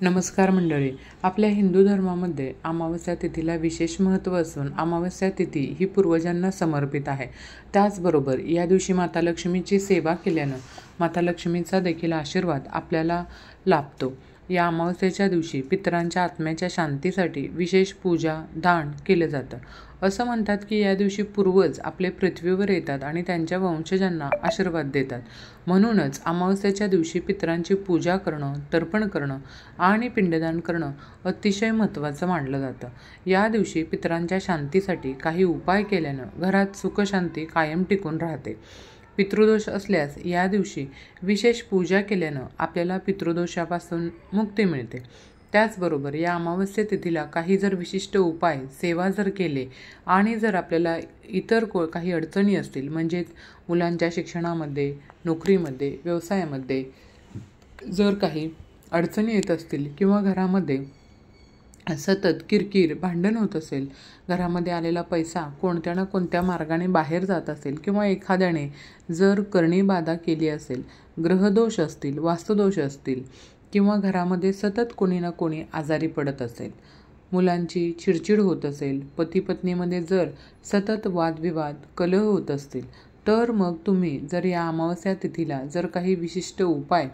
नमस्कार मंडळी. आपल्या हिंदू धर्मामध्ये अमावस्या तिथीला विशेष महत्त्व असून अमावस्या तिथी ही पूर्वजांना समर्पित आहे. त्याचबरोबर या दिवशी माता लक्ष्मीची सेवा केल्यानं माता लक्ष्मीचा देखील आशीर्वाद आपल्याला लाभतो. या अमावस्येच्या दिवशी पितरांच्या आत्म्याच्या शांतीसाठी विशेष पूजा दान केलं जातं. असं म्हणतात की या दिवशी पूर्वज आपले पृथ्वीवर येतात आणि त्यांच्या वंशजांना आशीर्वाद देतात. म्हणूनच अमावस्येच्या दिवशी पितरांची पूजा करणं, तर्पण करणं आणि पिंडदान करणं अतिशय महत्त्वाचं मानलं जातं. या दिवशी पितरांच्या शांतीसाठी काही उपाय केल्यानं घरात सुखशांती कायम टिकून राहते. पितृदोष असल्यास या दिवशी विशेष पूजा केल्यानं आपल्याला पितृदोषापासून मुक्ती मिळते. त्याचबरोबर या अमावस्या तिथीला काही जर विशिष्ट उपाय सेवा जर केले आणि जर आपल्याला इतर काही अडचणी असतील, म्हणजेच मुलांच्या शिक्षणामध्ये, नोकरीमध्ये, व्यवसायामध्ये जर काही अडचणी येत असतील किंवा घरामध्ये सतत किरकिर भांडण होत असेल, घरामध्ये आलेला पैसा कोणत्या ना कोणत्या मार्गाने बाहेर जात असेल किंवा एखाद्याने जर करणी बाधा केली असेल, ग्रहदोष असतील, वास्तुदोष असतील किंवा घरामध्ये सतत कोणी ना कोणी आजारी पडत असेल, मुलांची चिडचिड होत असेल, पती पत्नीमध्ये जर सतत वादविवाद कलह होत असतील, तर मग तुम्ही जर या अमावस्या तिथीला जर काही विशिष्ट उपाय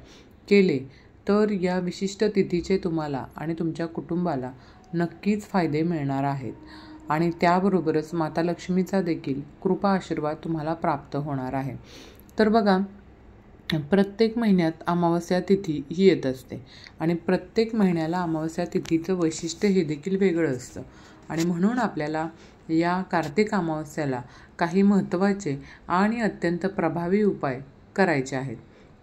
केले तर या विशिष्ट तिथीचे तुम्हाला आणि तुमच्या कुटुंबाला नक्कीच फायदे मिळणार आहेत. आणि त्याबरोबरच माता लक्ष्मीचा देखील कृपा आशीर्वाद तुम्हाला प्राप्त होणार आहे. तर बघा, प्रत्येक महिन्यात अमावस्या तिथी ही येत असते आणि प्रत्येक महिन्याला अमावस्या तिथीचं वैशिष्ट्य हे देखील वेगळं असतं. आणि म्हणून आपल्याला या कार्तिक अमावस्याला काही महत्त्वाचे आणि अत्यंत प्रभावी उपाय करायचे आहेत.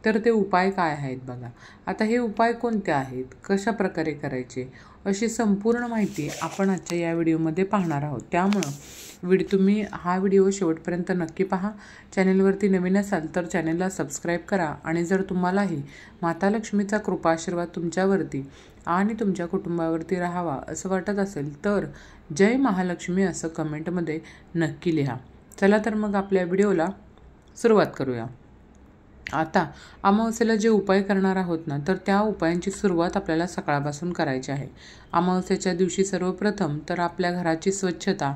तर ते उपाय काय आहेत बघा. आता हे उपाय कोणते आहेत, कशा प्रकारे करायचे, अशी संपूर्ण माहिती आपण आजच्या या व्हिडिओमध्ये पाहणार आहोत. त्यामुळं तुम्ही हा व्हिडिओ शेवटपर्यंत नक्की पहा. चॅनेलवरती नवीन असाल तर चॅनेलला सबस्क्राईब करा. आणि जर तुम्हालाही माता लक्ष्मीचा कृपा आशीर्वाद तुमच्यावरती आणि तुमच्या कुटुंबावरती राहावा असं वाटत असेल तर जय महालक्ष्मी असं कमेंटमध्ये नक्की लिहा. चला तर मग आपल्या व्हिडिओला सुरुवात करूया. आता अमावस्येला जे उपाय करणार आहोत ना, तर त्या उपायांची सुरुवात आपल्याला सकाळपासून करायची आहे. अमावस्येच्या दिवशी सर्वप्रथम तर आपल्या घराची स्वच्छता,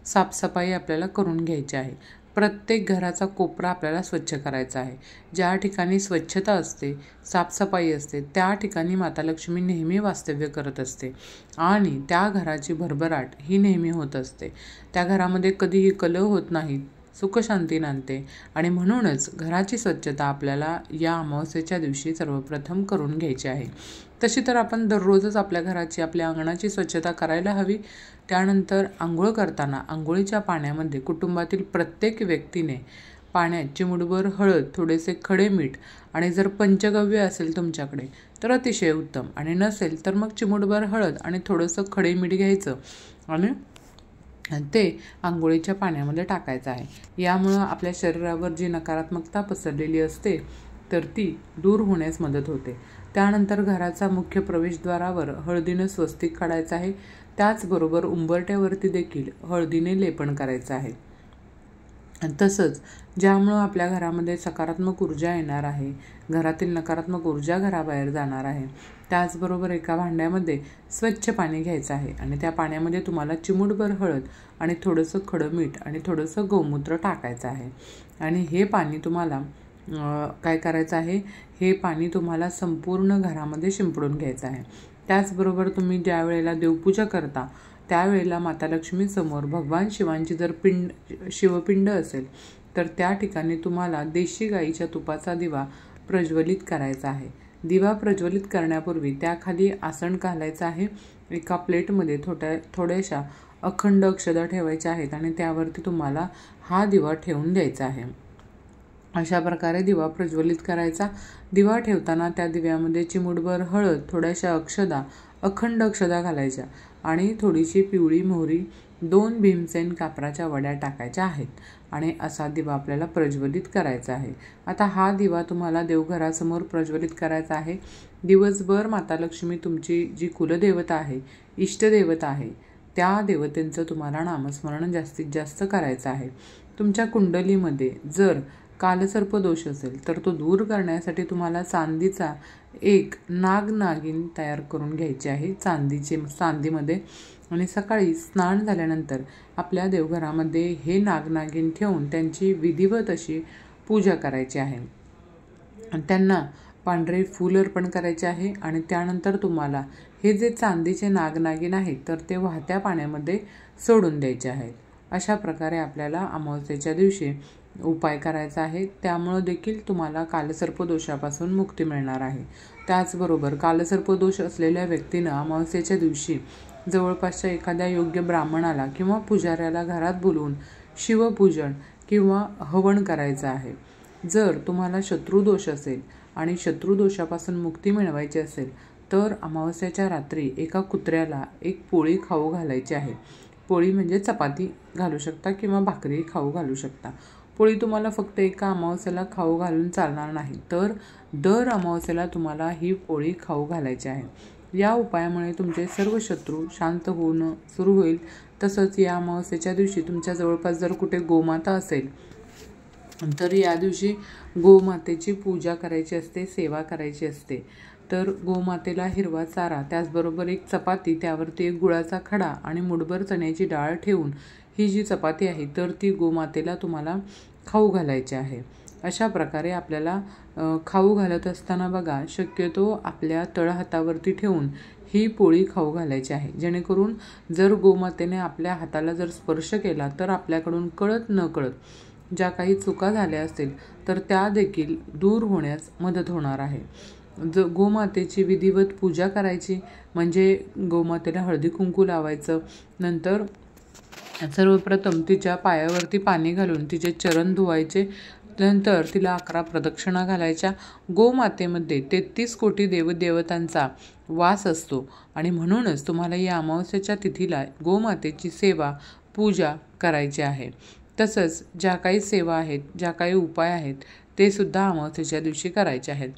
साफसफाई आपल्याला करून घ्यायची आहे. प्रत्येक घराचा कोपरा आपल्याला स्वच्छ करायचा आहे. ज्या ठिकाणी स्वच्छता असते, साफसफाई असते, त्या ठिकाणी माता लक्ष्मी नेहमी वास्तव्य करत असते आणि त्या घराची भरभराट ही नेहमी होत असते. त्या घरामध्ये कधीही कलह होत नाही, सुखशांती नांदते. आणि म्हणूनच घराची स्वच्छता आपल्याला या अमावस्येच्या दिवशी सर्वप्रथम करून घ्यायची आहे. तशी तर आपण दररोजच आपल्या घराची, आपल्या अंगणाची स्वच्छता करायला हवी. त्यानंतर आंघोळ करताना आंघोळीच्या पाण्यामध्ये कुटुंबातील प्रत्येक व्यक्तीने पाण्यात चिमूटभर हळद, थोडेसे खडे मीठ आणि जर पंचगव्य असेल तुमच्याकडे तर अतिशय उत्तम, आणि नसेल तर मग चिमूटभर हळद आणि थोडंसं खडे मीठ घ्यायचं आणि ते आंघोळीच्या पाण्यामध्ये टाकायचं आहे. यामुळं आपल्या शरीरावर जी नकारात्मकता पसरलेली असते तर ती दूर होण्यास मदत होते. त्यानंतर घराचा मुख्य प्रवेशद्वारावर हळदीनं स्वस्तिक काढायचं आहे. त्याचबरोबर उंबरट्यावरती देखील हळदीने लेपन करायचं आहे. तसंच ज्यामुळं आपल्या घरामध्ये सकारात्मक ऊर्जा येणार आहे, घरातील नकारात्मक ऊर्जा घराबाहेर जाणार आहे. त्याचबरोबर एका भांड्यामध्ये स्वच्छ पाणी घ्यायचं आहे आणि त्या पाण्यामध्ये तुम्हाला चिमूटभर हळद आणि थोडंसं खडं मीठ आणि थोडंसं गौमूत्र टाकायचं आहे. आणि हे पाणी तुम्हाला काय करायचं आहे, हे पाणी तुम्हाला संपूर्ण घरामध्ये शिंपडून घ्यायचं आहे. त्याचबरोबर तुम्ही ज्या वेळेला देवपूजा करता त्यावेळेला माता लक्ष्मीसमोर भगवान शिवांची जर शिवपिंड असेल तर त्या ठिकाणी तुम्हाला देशी गाईच्या तुपाचा दिवा प्रज्वलित करायचा आहे. दिवा प्रज्वलित करण्यापूर्वी त्याखाली आसन घालायचं आहे. एका प्लेटमध्ये थोड्याशा अखंड अक्षता ठेवायच्या आहेत आणि त्यावरती तुम्हाला हा दिवा ठेवून द्यायचा आहे. अशा प्रकारे दिवा प्रज्वलित करायचा. दिवा ठेवताना त्या दिव्यामध्ये चिमूटभर हळद, थोड्याशा अक्षता, अखंड अक्षता घालायच्या आणि थोडीशी पिवळी मोहरी, 2 भीमसेन कापराच्या वड्या टाकायच्या आहेत आणि असा दिवा आपल्याला प्रज्वलित करायचा आहे. आता हा दिवा तुम्हाला देवघरासमोर प्रज्वलित करायचा आहे. दिवसभर माता लक्ष्मी तुमची जी कुलदेवता आहे, इष्टदेवता आहे, त्या देवतेंचं तुम्हाला नामस्मरण जास्तीत जास्त करायचं आहे. तुमच्या कुंडलीमध्ये जर कालसर्पदोष असेल तर तो दूर करण्यासाठी तुम्हाला चांदीचा एक नागिन तयार करून घ्यायची आहे चांदीमध्ये, आणि सकाळी स्नान झाल्यानंतर आपल्या देवघरामध्ये हे नागिन ठेवून त्यांची विधिवत अशी पूजा करायची आहे. त्यांना पांढरे फूल अर्पण करायचे आहे आणि त्यानंतर तुम्हाला हे जे चांदीचे नागिन आहेत तर ते वाहत्या पाण्यामध्ये सोडून द्यायचे आहेत. अशा प्रकारे आपल्याला अमावस्येच्या दिवशी उपाय करायचा आहे. त्यामुळं देखील तुम्हाला कालसर्पदोषापासून मुक्ती मिळणार आहे. त्याचबरोबर कालसर्पदोष असलेल्या व्यक्तीनं अमावस्येच्या दिवशी जवळपासच्या एखाद्या योग्य ब्राह्मणाला किंवा पुजाऱ्याला घरात बोलवून शिवपूजन किंवा हवन करायचं आहे. जर तुम्हाला शत्रुदोष असेल आणि शत्रुदोषापासून मुक्ती मिळवायची असेल तर अमावस्येच्या रात्री एका कुत्र्याला एक पोळी खाऊ घालायची आहे. पोळी म्हणजे चपाती घालू शकता किंवा भाकरी खाऊ घालू शकता. पोळी तुम्हाला फक्त एका अमावस्येला खाऊ घालून चालणार नाही, तर दर अमावस्येला तुम्हाला ही पोळी खाऊ घालायची आहे. या उपायामुळे तुमचे सर्व शत्रू शांत होणं सुरू होईल. तसंच या अमावस्येच्या दिवशी तुमच्या जवळपास जर कुठे गोमाता असेल तर या दिवशी गोमातेची पूजा करायची असते, सेवा करायची असते. तर गोमातेला हिरवा चारा, त्याचबरोबर एक चपाती, त्यावरती एक गुळाचा खडा आणि मुठभर चण्याची डाळ ठेवून ही जी चपाती आहे तर ती गोमातेला तुम्हाला खाऊ घालायची आहे. अशा प्रकारे आपल्याला खाऊ घालत असताना बघा, शक्यतो आपल्या तळहातावरती ठेवून ही पोळी खाऊ घालायची आहे, जेणेकरून जर गोमातेने आपल्या हाताला जर स्पर्श केला तर आपल्याकडून कळत न कळत ज्या काही चुका झाल्या असतील तर त्या देखील दूर होण्यास मदत होणार आहे. गोमातेची विधिवत पूजा करायची म्हणजे गोमातेला हळदी कुंकू लावायचं. नंतर सर्वप्रथम तिच्या पायावरती पाणी घालून तिचे चरण धुवायचे. नंतर तिला 11 प्रदक्षिणा घालायच्या. गोमातेमध्ये 33 कोटी देवदेवतांचा वास असतो आणि म्हणूनच तुम्हाला या अमावस्येच्या तिथीला गोमातेची सेवा पूजा करायची आहे. तसंच ज्या काही सेवा आहेत, ज्या काही उपाय आहेत ते सुद्धा अमावस्येच्या दिवशी करायचे आहेत.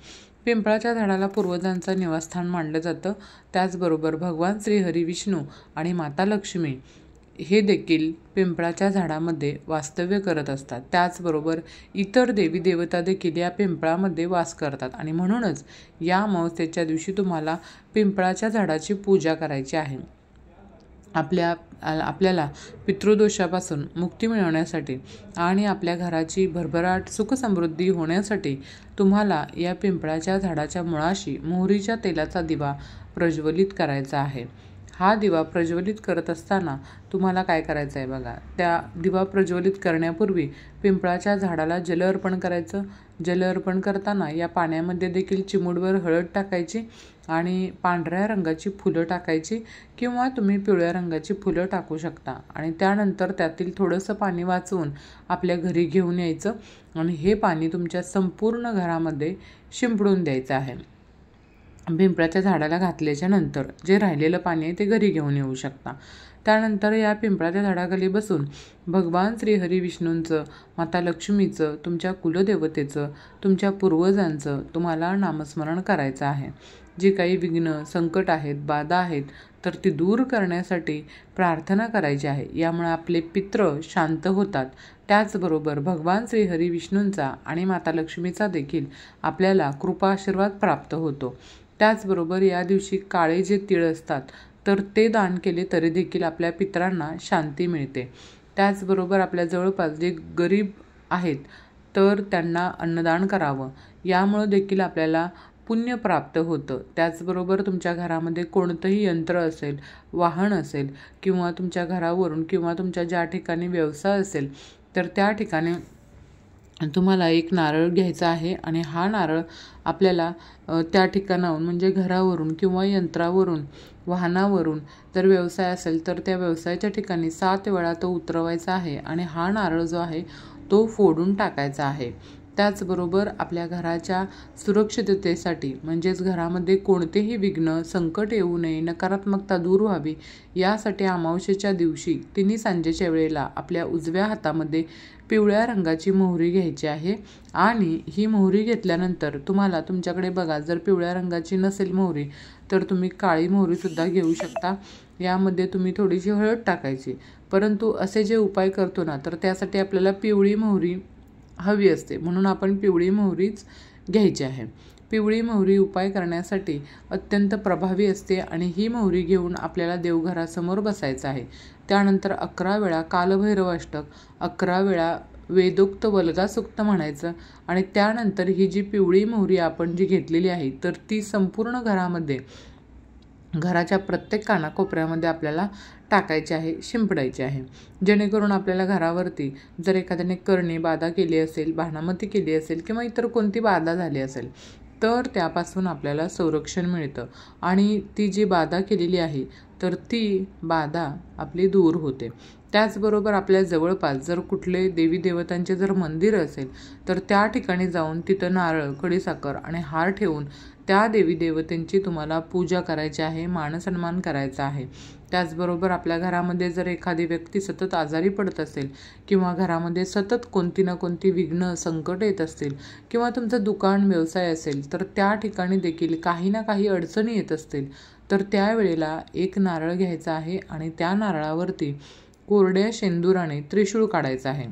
पिंपळाच्या झाडाला पूर्वजांचं निवासस्थान मानलं जातं. त्याचबरोबर भगवान श्री हरी विष्णू आणि माता लक्ष्मी हे देखील पिंपळाच्या झाडामध्ये वास्तव्य करत असतात. त्याचबरोबर इतर देवी देवता देखील या पिंपळामध्ये वास करतात आणि म्हणूनच या अमावस्येच्या दिवशी तुम्हाला पिंपळाच्या झाडाची पूजा करायची आहे. आपल्याला पितृदोषापासून मुक्ती मिळवण्यासाठी आणि आपल्या घराची भरभराट सुखसमृद्धी होण्यासाठी तुम्हाला या पिंपळाच्या झाडाच्या मुळाशी मोहरीच्या तेलाचा दिवा प्रज्वलित करायचा आहे. हा दिवा प्रज्वलित करत असताना तुम्हाला काय करायचं आहे बघा, त्या दिवा प्रज्वलित करण्यापूर्वी पिंपळाच्या झाडाला जल अर्पण करायचं. जल अर्पण करताना या पाण्यामध्ये देखील चिमूटभर हळद टाकायची आणि पांढऱ्या रंगाची फुलं टाकायची किंवा तुम्ही पिवळ्या रंगाची फुलं टाकू शकता. आणि त्यानंतर त्यातील थोडंसं पाणी वाचवून आपल्या घरी घेऊन यायचं आणि हे पाणी तुमच्या संपूर्ण घरामध्ये शिंपडून द्यायचं आहे. पिंपळाच्या झाडाला घातल्याच्या नंतर जे राहिलेलं पाणी आहे ते घरी घेऊन येऊ शकता. त्यानंतर या पिंपळाच्या झाडाखाली बसून भगवान श्री हरी विष्णूंचं, माता लक्ष्मीचं, तुमच्या कुलदेवतेचं, तुमच्या पूर्वजांचं तुम्हाला नामस्मरण करायचं आहे. जी काही विघ्न, संकट आहेत, बाधा आहेत तर ती दूर करण्यासाठी प्रार्थना करायची आहे. यामुळे आपले पित्र शांत होतात. त्याचबरोबर भगवान श्री हरी विष्णूंचा आणि माता लक्ष्मीचा देखील आपल्याला कृपा आशीर्वाद प्राप्त होतो. त्याचबरोबर या दिवशी काळे जे तीळ असतात तर ते दान केले तरी देखील आपल्या पितरांना शांती मिळते. त्याचबरोबर आपल्या जवळपास जे गरीब आहेत तर त्यांना अन्नदान करावं, यामुळं देखील आपल्याला पुण्य प्राप्त होतं. त्याचबरोबर तुमच्या घरामध्ये कोणतंही यंत्र असेल, वाहन असेल किंवा तुमच्या घरावरून किंवा तुमच्या ज्या ठिकाणी व्यवसाय असेल तर त्या ठिकाणी तुम्हाला एक नारळ घ्यायचा आहे आणि हा नारळ आपल्याला त्या ठिकाणाहून म्हणजे घरावरून किंवा यंत्रावरून, वाहनावरून जर व्यवसाय असेल तर त्या व्यवसायाच्या ठिकाणी 7 वेळा तो उतरवायचा आहे आणि हा नारळ जो आहे तो फोडून टाकायचा आहे. त्याचबरोबर आपल्या घराच्या सुरक्षिततेसाठी म्हणजेच घरामध्ये कोणतेही विघ्न, संकट येऊ नये, नकारात्मकता दूर व्हावी यासाठी अमावस्येच्या दिवशी तिन्ही सांजेच्या वेळेला आपल्या उजव्या हातामध्ये पिवळ्या रंगाची मोहरी घ्यायची आहे आणि ही मोहरी घेतल्यानंतर तुम्हाला तुमच्याकडे बघा, जर पिवळ्या रंगाची नसेल मोहरी तर तुम्ही काळी मोहरीसुद्धा घेऊ शकता. यामध्ये तुम्ही थोडीशी हळद टाकायची. परंतु असे जे उपाय करतो ना तर त्यासाठी आपल्याला पिवळी मोहरी हवी असते, म्हणून आपण पिवळी मोहरीच घ्यायची आहे. पिवळी मोहरी उपाय करण्यासाठी अत्यंत प्रभावी असते आणि ही मोहरी घेऊन आपल्याला देवघरासमोर बसायचं आहे. त्यानंतर 11 वेळा कालभैरव अष्टक, 11 वेळा वेदोक्त वल्गा सूक्त म्हणायचं आणि त्यानंतर ही जी पिवळी मोहरी आपण जी घेतलेली आहे तर ती संपूर्ण घरामध्ये, घराच्या प्रत्येक कानाकोपऱ्यामध्ये आपल्याला टाकायची आहे, शिंपडायची आहे, जेणेकरून आपल्याला घरावरती जर एखाद्याने करणी बाधा केली असेल, भानामती केली असेल किंवा इतर कोणती बाधा झाली असेल तर त्यापासून आपल्याला संरक्षण मिळतं आणि ती जी बाधा केलेली आहे तर ती बाधा आपली दूर होते. त्याचबरोबर आपल्या जवळपास जर कुठले देवी देवतांचे जर मंदिर असेल तर त्या ठिकाणी जाऊन तिथं नारळ, खडीसाखर आणि हार ठेवून त्या देवी देवतांची तुम्हाला पूजा करायची आहे, मानसन्मान करायचा आहे. त्याचबरोबर आपल्या घरामध्ये जर एखादी व्यक्ती सतत आजारी पडत असेल किंवा घरामध्ये सतत कोणती ना कोणती विघ्न, संकट येत असतील किंवा तुमचं दुकान, व्यवसाय असेल तर त्या ठिकाणी देखील काही ना काही अडचणी येत असतील तर त्यावेळेला एक नारळ घ्यायचा आहे आणि त्या नारळावरती कोरड्या शेंदुराने त्रिशूळ काढायचं आहे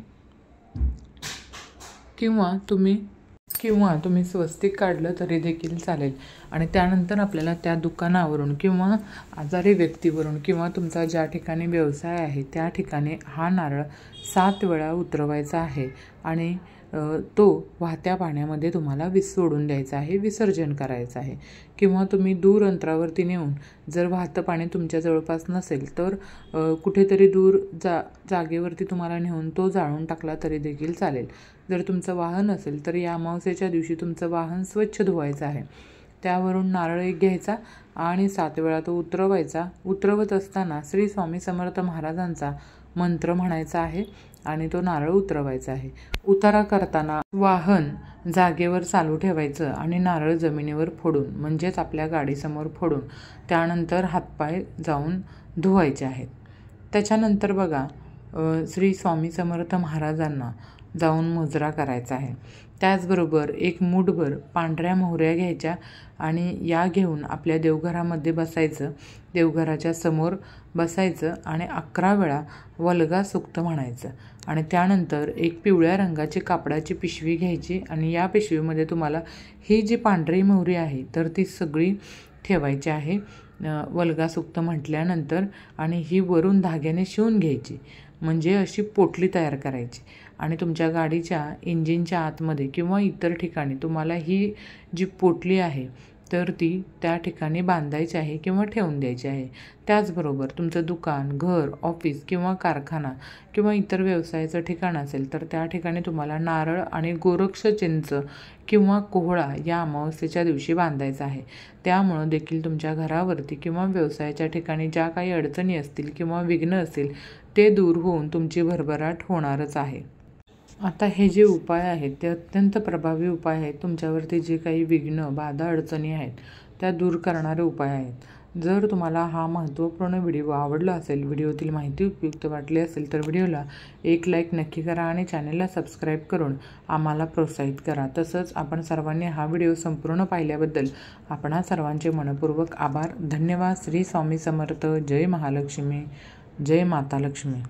किंवा तुम्ही स्वस्तिक काढलं तरी देखील चालेल. आणि त्यानंतर आपल्याला त्या दुकानावरून किंवा आजारी व्यक्तीवरून किंवा तुमचा ज्या ठिकाणी व्यवसाय आहे त्या ठिकाणी हा नारळ 7 वेळा उतरवायचा आहे आणि तो वाहत्या पाण्यामध्ये तुम्हाला सोडून द्यायचा आहे, विसर्जन करायचं आहे. किंवा तुम्ही दूर अंतरावरती नेऊन, जर वाहतं पाणी तुमच्या जवळपास नसेल तर कुठेतरी दूर जागेवरती तुम्हाला नेऊन तो जाळून टाकला तरी देखील चालेल. जर तुमचं वाहन असेल तर या अमावस्येच्या दिवशी तुमचं वाहन स्वच्छ धुवायचं आहे. त्यावरून नारळ एक घ्यायचा आणि 7 वेळा तो उतरवायचा. उतरवत असताना श्री स्वामी समर्थ महाराजांचा मंत्र म्हणायचा आहे आणि तो नारळ उतरवायचा आहे. उतारा करताना वाहन जागेवर चालू ठेवायचं आणि नारळ जमिनीवर फोडून, म्हणजेच आपल्या गाडीसमोर फोडून त्यानंतर हातपाय जाऊन धुवायचे आहेत. त्याच्यानंतर बघा श्री स्वामी समर्थ महाराजांना जाऊन मुजरा करायचा आहे. त्याचबरोबर एक मूठभर पांढऱ्या मोहऱ्या घ्यायच्या आणि या घेऊन आपल्या देवघरामध्ये बसायचं, देवघराच्या समोर बसायचं आणि 11 वेळा वल्गा सूक्त म्हणायचं आणि त्यानंतर एक पिवळ्या रंगाची कापडाची पिशवी घ्यायची आणि या पिशवीमध्ये तुम्हाला ही जी पांढरी मोहरी आहे तर ती सगळी ठेवायची आहे वल्गा सूक्त म्हटल्यानंतर आणि ही वरून धाग्याने शिवून घ्यायची, म्हणजे अशी पोटली तयार करायची आणि तुमच्या गाडीच्या इंजिनच्या आतमध्ये किंवा इतर ठिकाणी तुम्हाला ही जी पोटली आहे तर ती त्या ठिकाणी बांधायची आहे किंवा ठेवून द्यायची आहे. त्याचबरोबर तुमचं दुकान, घर, ऑफिस किंवा कारखाना किंवा इतर व्यवसायाचं ठिकाण असेल तर त्या ठिकाणी तुम्हाला नारळ आणि गोरक्ष चिंच किंवा कोहळा या अमावस्येच्या दिवशी बांधायचा आहे. त्यामुळं देखील तुमच्या घरावरती किंवा व्यवसायाच्या ठिकाणी ज्या काही अडचणी असतील किंवा विघ्न असतील ते दूर होऊन तुमची भरभराट होणारच आहे. आता हे जे उपाय आहेत ते अत्यंत प्रभावी उपाय आहेत. तुमच्यावरती जे काही विघ्न, बाधा, अडचणी आहेत त्या दूर करणारे उपाय आहेत. जर तुम्हाला हा महत्त्वपूर्ण व्हिडिओ आवडला असेल, व्हिडिओतील माहिती उपयुक्त वाटली असेल तर व्हिडिओला एक लाईक नक्की करा आणि चॅनलला सबस्क्राईब करून आम्हाला प्रोत्साहित करा. तसंच आपण सर्वांनी हा व्हिडिओ संपूर्ण पाहिल्याबद्दल आपणा सर्वांचे मनपूर्वक आभार. धन्यवाद. श्री स्वामी समर्थ. जय महालक्ष्मी. जय माता लक्ष्मी.